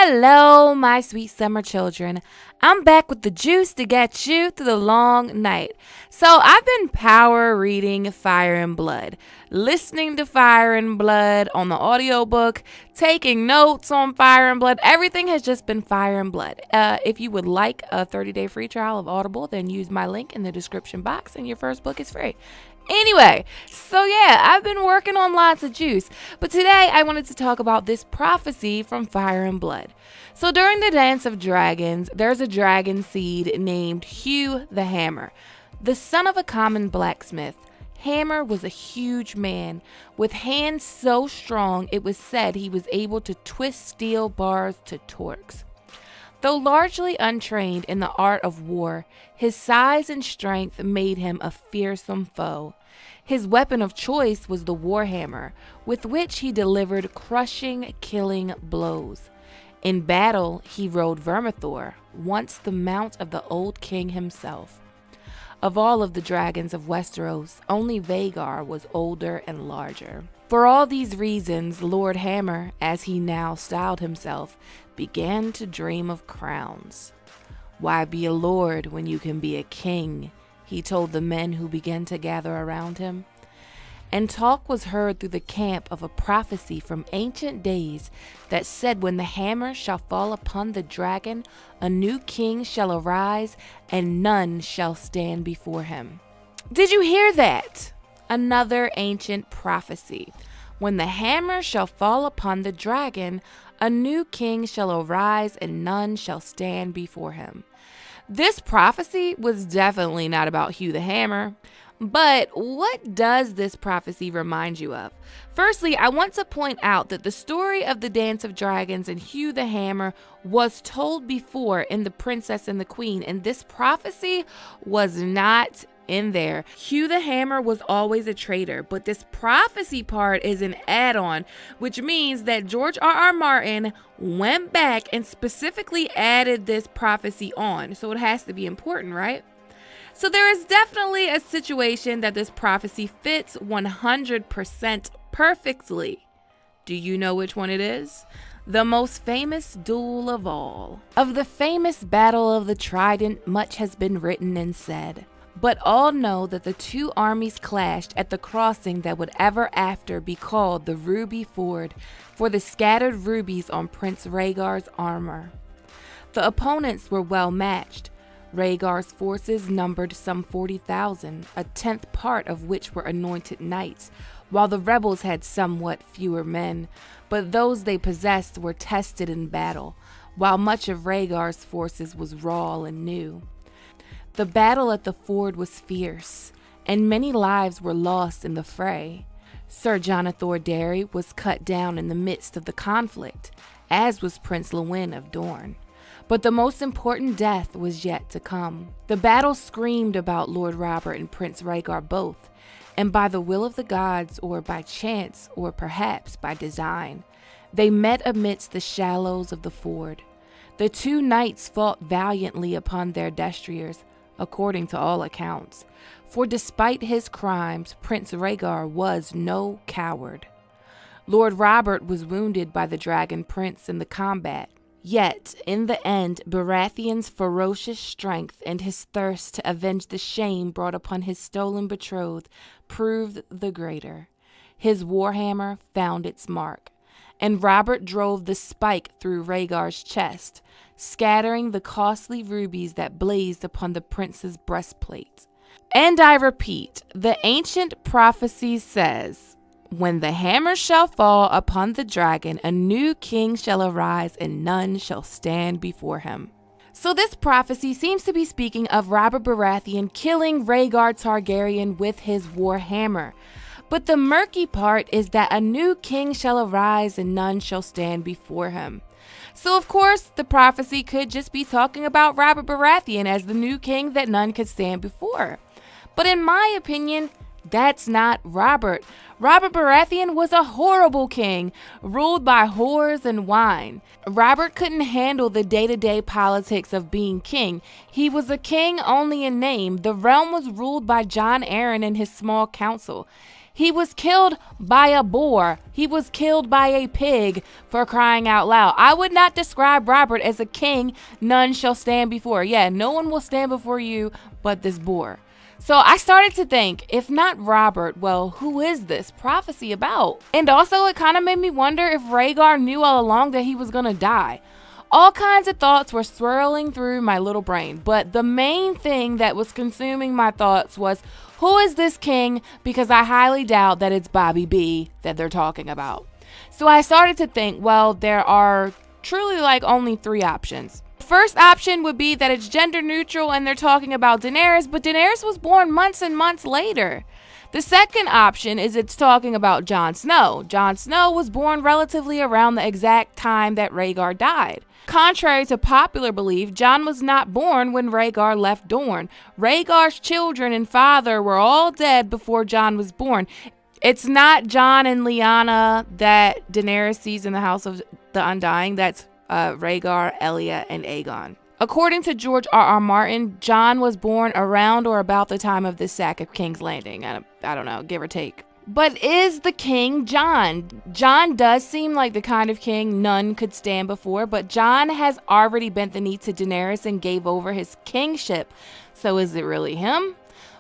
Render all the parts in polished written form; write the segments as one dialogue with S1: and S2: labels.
S1: Hello, my sweet summer children. I'm back with the juice to get you through the long night. So I've been power reading Fire and Blood, listening to Fire and Blood on the audiobook, taking notes on Fire and Blood. Everything has just been Fire and Blood. If you would like a 30-day free trial of Audible, then use my link in the description box and your first book is free. Anyway, so yeah, I've been working on lots of juice, but today I wanted to talk about this prophecy from Fire and Blood. So during the Dance of Dragons, there's a dragon seed named Hugh the Hammer. The son of a common blacksmith, Hammer was a huge man with hands so strong it was said he was able to twist steel bars to torques. Though largely untrained in the art of war, his size and strength made him a fearsome foe. His weapon of choice was the warhammer, with which he delivered crushing, killing blows. In battle, he rode Vermithor, once the mount of the old king himself. Of all of the dragons of Westeros, only Vhagar was older and larger. For all these reasons, Lord Hammer, as he now styled himself, began to dream of crowns. "Why be a lord when you can be a king?" he told the men who began to gather around him. And talk was heard through the camp of a prophecy from ancient days that said, when the hammer shall fall upon the dragon, a new king shall arise, and none shall stand before him. Did you hear that? Another ancient prophecy. When the hammer shall fall upon the dragon, a new king shall arise, and none shall stand before him. This prophecy was definitely not about Hugh the Hammer. But what does this prophecy remind you of? Firstly, I want to point out that the story of the Dance of Dragons and Hugh the Hammer was told before in The Princess and the Queen, and this prophecy was not in there. Hugh the Hammer was always a traitor, but this prophecy part is an add-on, which means that George R.R. Martin went back and specifically added this prophecy on, so it has to be important, right? So there is definitely a situation that this prophecy fits 100% perfectly. Do you know which one it is? The most famous duel of all. Of the famous Battle of the Trident, much has been written and said. But all know that the two armies clashed at the crossing that would ever after be called the Ruby Ford for the scattered rubies on Prince Rhaegar's armor. The opponents were well matched. Rhaegar's forces numbered some 40,000, a tenth part of which were anointed knights, while the rebels had somewhat fewer men, but those they possessed were tested in battle, while much of Rhaegar's forces was raw and new. The battle at the ford was fierce, and many lives were lost in the fray. Sir Jonathan Darry was cut down in the midst of the conflict, as was Prince Lewin of Dorne. But the most important death was yet to come. The battle screamed about Lord Robert and Prince Rhaegar both, and by the will of the gods, or by chance, or perhaps by design, they met amidst the shallows of the ford. The two knights fought valiantly upon their destriers, according to all accounts, for despite his crimes, Prince Rhaegar was no coward. Lord Robert was wounded by the Dragon Prince in the combat. Yet, in the end, Baratheon's ferocious strength and his thirst to avenge the shame brought upon his stolen betrothed proved the greater. His warhammer found its mark, and Robert drove the spike through Rhaegar's chest, scattering the costly rubies that blazed upon the prince's breastplate. And I repeat, the ancient prophecy says, when the hammer shall fall upon the dragon, a new king shall arise, and none shall stand before him. So this prophecy seems to be speaking of Robert Baratheon killing Rhaegar Targaryen with his war hammer. But the murky part is that a new king shall arise, and none shall stand before him. So of course, the prophecy could just be talking about Robert Baratheon as the new king that none could stand before. But in my opinion, that's not Robert. Robert Baratheon was a horrible king, ruled by whores and wine. Robert couldn't handle the day-to-day politics of being king. He was a king only in name. The realm was ruled by Jon Arryn and his small council. He was killed by a boar. He was killed by a pig, for crying out loud. I would not describe Robert as a king none shall stand before. Yeah, no one will stand before you but this boar. So I started to think, if not Robert, well, who is this prophecy about? And also it kind of made me wonder if Rhaegar knew all along that he was going to die. All kinds of thoughts were swirling through my little brain, but the main thing that was consuming my thoughts was, who is this king? Because I highly doubt that it's Bobby B that they're talking about. So I started to think, well, there are truly like only three options. First option would be that it's gender neutral and they're talking about Daenerys, but Daenerys was born months and months later. The second option is it's talking about Jon Snow. Jon Snow was born relatively around the exact time that Rhaegar died. Contrary to popular belief, Jon was not born when Rhaegar left Dorne. Rhaegar's children and father were all dead before Jon was born. It's not Jon and Lyanna that Daenerys sees in the House of the Undying. That's Rhaegar, Elia, and Aegon. According to George R.R. Martin, Jon was born around or about the time of the sack of King's Landing. I don't know, give or take. But is the king Jon? Jon does seem like the kind of king none could stand before, but Jon has already bent the knee to Daenerys and gave over his kingship. So is it really him?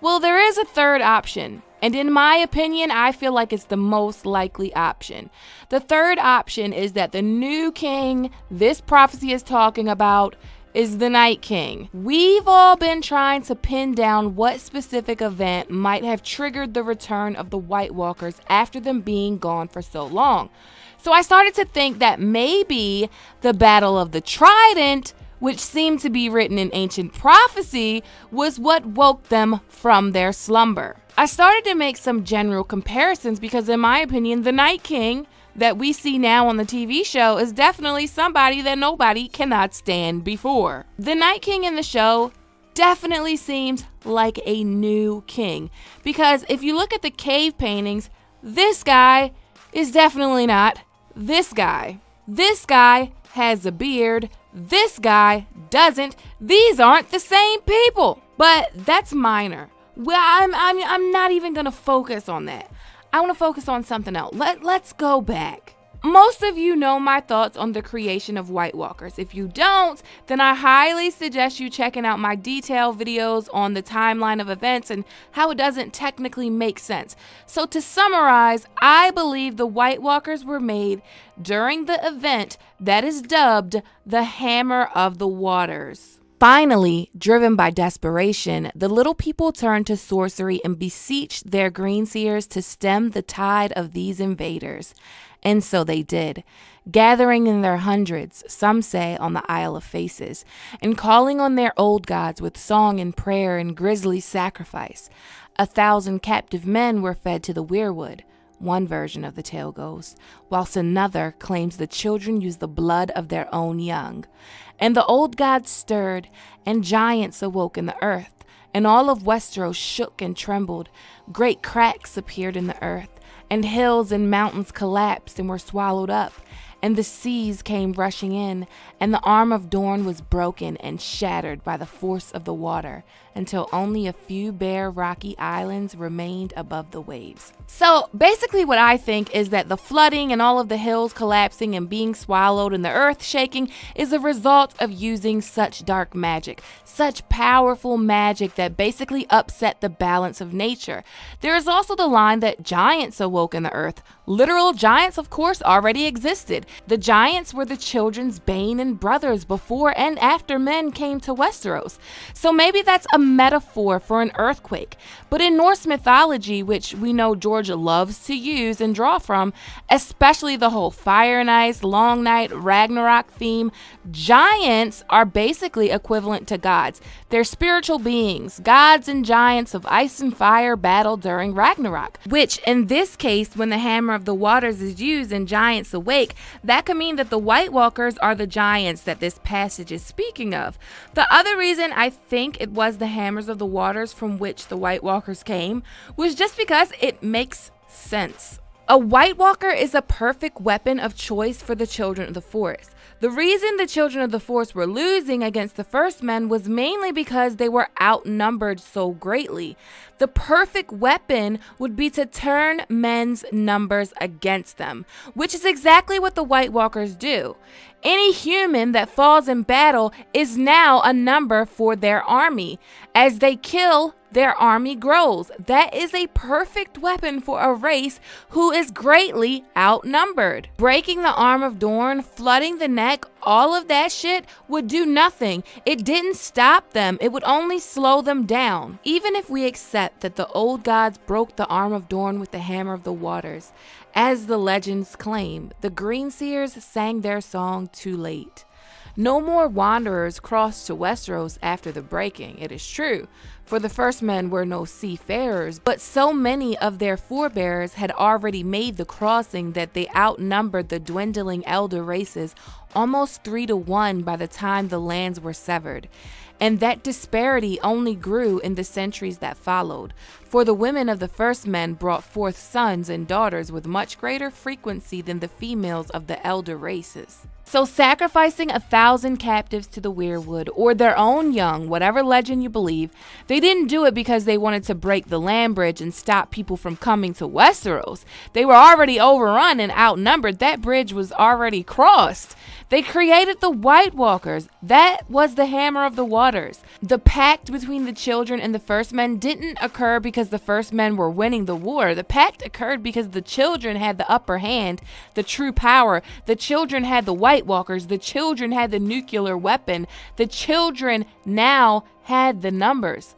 S1: Well, there is a third option. And in my opinion, I feel like it's the most likely option. The third option is that the new king this prophecy is talking about is the Night King. We've all been trying to pin down what specific event might have triggered the return of the White Walkers after them being gone for so long. So I started to think that maybe the Battle of the Trident, which seemed to be written in ancient prophecy, was what woke them from their slumber. I started to make some general comparisons because in my opinion, the Night King that we see now on the TV show is definitely somebody that nobody cannot stand before. The Night King in the show definitely seems like a new king because if you look at the cave paintings, this guy is definitely not this guy. This guy has a beard. This guy doesn't. These aren't the same people. But that's minor. Well, I'm not even gonna focus on that. I want to focus on something else. Let's go back. Most of you know my thoughts on the creation of White Walkers. If you don't, then I highly suggest you checking out my detailed videos on the timeline of events and how it doesn't technically make sense. So to summarize, I believe the White Walkers were made during the event that is dubbed the Hammer of the Waters. Finally, driven by desperation, the little people turned to sorcery and beseeched their greenseers to stem the tide of these invaders. And so they did, gathering in their hundreds, some say on the Isle of Faces, and calling on their old gods with song and prayer and grisly sacrifice. 1,000 captive men were fed to the weirwood. One version of the tale goes, whilst another claims the children used the blood of their own young. And the old gods stirred, and giants awoke in the earth, and all of Westeros shook and trembled. Great cracks appeared in the earth, and hills and mountains collapsed and were swallowed up, and the seas came rushing in, and the arm of Dorne was broken and shattered by the force of the water, until only a few bare rocky islands remained above the waves. So basically what I think is that the flooding and all of the hills collapsing and being swallowed and the earth shaking is a result of using such dark magic, such powerful magic that basically upset the balance of nature. There is also the line that giants awoke in the earth. Literal giants, of course, already existed. The giants were the children's bane and brothers before and after men came to Westeros. So maybe that's a metaphor for an earthquake. But in Norse mythology, which we know Georgia loves to use and draw from, especially the whole fire and ice, long night, Ragnarok theme, giants are basically equivalent to gods. They're spiritual beings. Gods and giants of ice and fire battle during Ragnarok, which in this case, when the Hammer of the Waters is used and giants awake, that could mean that the White Walkers are the giants that this passage is speaking of. The other reason I think it was the Hammers of the Waters from which the White Walkers came was just because it makes sense. A White Walker is a perfect weapon of choice for the children of the forest. The reason the children of the forest were losing against the first men was mainly because they were outnumbered so greatly. The perfect weapon would be to turn men's numbers against them, which is exactly what the White Walkers do. Any human that falls in battle is now a number for their army. As they kill, their army grows. That is a perfect weapon for a race who is greatly outnumbered. Breaking the arm of Dorn, flooding the neck, all of that shit would do nothing. It didn't stop them. It would only slow them down. Even if we accept that the old gods broke the arm of Dorn with the hammer of the waters, as the legends claim, the Greenseers sang their song too late. No more wanderers crossed to Westeros after the breaking, it is true, for the first men were no seafarers, but so many of their forebears had already made the crossing that they outnumbered the dwindling elder races almost 3-1 by the time the lands were severed. And that disparity only grew in the centuries that followed, for the women of the first men brought forth sons and daughters with much greater frequency than the females of the elder races. So sacrificing 1,000 captives to the weirwood, or their own young, whatever legend you believe, they didn't do it because they wanted to break the land bridge and stop people from coming to Westeros. They were already overrun and outnumbered. That bridge was already crossed. They created the White Walkers. That was the hammer of the waters. The pact between the children and the first men didn't occur because the first men were winning the war. The pact occurred because the children had the upper hand, the true power. The children had the White Walkers. The children had the nuclear weapon. The children now had the numbers.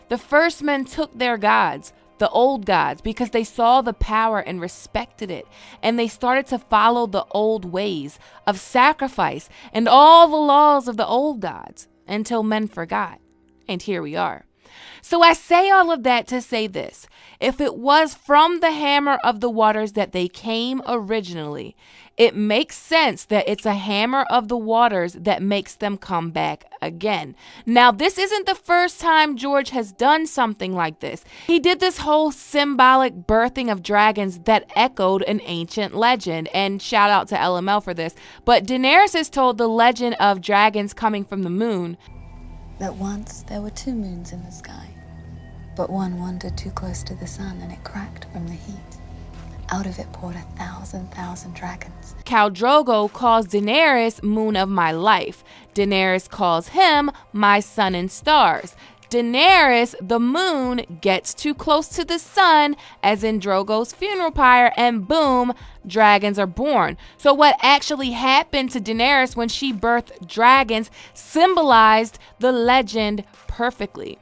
S1: The first men took their gods, the old gods, because they saw the power and respected it, and they started to follow the old ways of sacrifice and all the laws of the old gods until men forgot. And here we are. So I say all of that to say this: if it was from the hammer of the waters that they came originally, it makes sense that it's a hammer of the waters that makes them come back again. Now, this isn't the first time George has done something like this. He did this whole symbolic birthing of dragons that echoed an ancient legend, and shout out to LML for this. But Daenerys has told the legend of dragons coming from the moon
S2: that once there were 2 moons in the sky, but one wandered too close to the sun and it cracked from the heat. Out of it poured 1,000 dragons.
S1: Khal Drogo calls Daenerys Moon of My Life. Daenerys calls him My Sun and Stars. Daenerys, the moon, gets too close to the sun, as in Drogo's funeral pyre, and boom, dragons are born. So what actually happened to Daenerys when she birthed dragons symbolized the legend perfectly.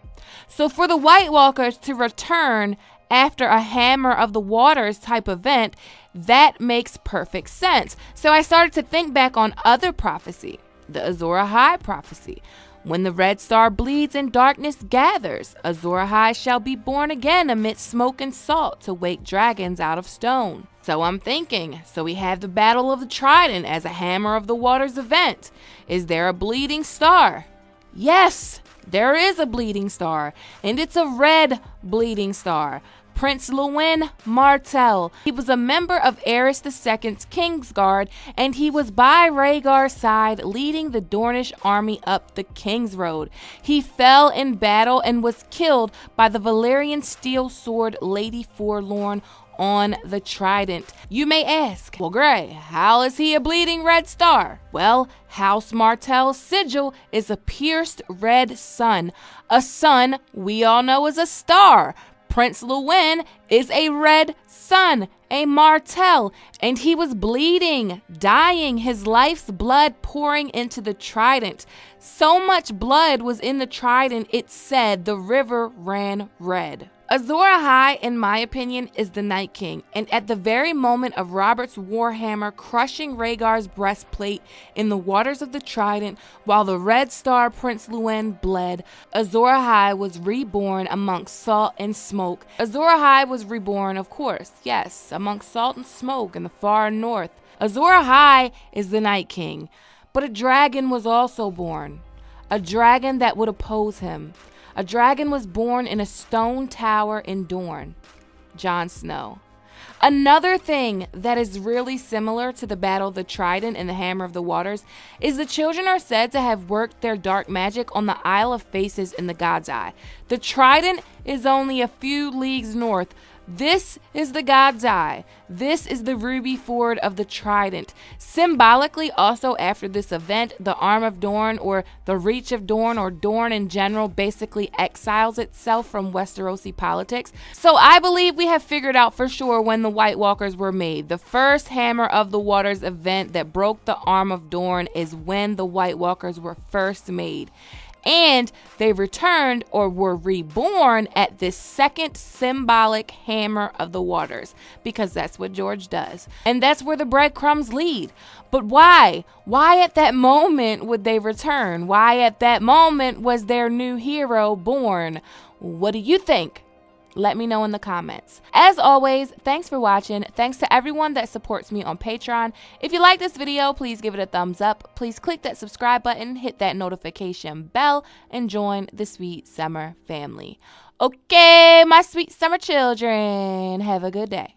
S1: So for the White Walkers to return after a hammer of the waters type event, that makes perfect sense. So I started to think back on other prophecy, the Azure Ahai prophecy. When the red star bleeds and darkness gathers, Azure Ahai shall be born again amidst smoke and salt to wake dragons out of stone. So I'm thinking, so we have the Battle of the Trident as a hammer of the waters event. Is there a bleeding star? Yes, there is a bleeding star, and it's a red bleeding star. Prince Lewin Martell. He was a member of Aerys II's Kingsguard, and he was by Rhaegar's side leading the Dornish army up the King's Road. He fell in battle and was killed by the Valyrian steel sword Lady Forlorn on the Trident. You may ask, well, Gray, how is he a bleeding red star? Well, House Martell's sigil is a pierced red sun. A sun we all know is a star. Prince Lewin is a red sun, a Martell, and he was bleeding, dying, his life's blood pouring into the Trident. So much blood was in the Trident, it said the river ran red. Azure Ahai, in my opinion, is the Night King, and at the very moment of Robert's warhammer crushing Rhaegar's breastplate in the waters of the Trident, while the Red Star Prince Lewin bled, Azure Ahai was reborn amongst salt and smoke. Azure Ahai was reborn, of course, yes, amongst salt and smoke in the far north. Azure Ahai is the Night King, but a dragon was also born, a dragon that would oppose him. A dragon was born in a stone tower in Dorne, Jon Snow. Another thing that is really similar to the Battle of the Trident and the Hammer of the Waters is the children are said to have worked their dark magic on the Isle of Faces in the God's Eye. The Trident is only a few leagues north. This is the God's Eye. This is the ruby ford of the Trident. Symbolically, also after this event, the Arm of Dorn or the Reach of Dorn or Dorn in general basically exiles itself from Westerosi politics. So I believe we have figured out for sure when the White Walkers were made. The first Hammer of the Waters event that broke the Arm of Dorn is when the White Walkers were first made. And they returned or were reborn at this second symbolic Hammer of the Waters, because that's what George does. And that's where the breadcrumbs lead. But why? Why at that moment would they return? Why at that moment was their new hero born? What do you think? Let me know in the comments. As always, thanks for watching. Thanks to everyone that supports me on Patreon. If you like this video, please give it a thumbs up. Please click that subscribe button, hit that notification bell, and join the Sweet Summer family. Okay, my sweet summer children, have a good day.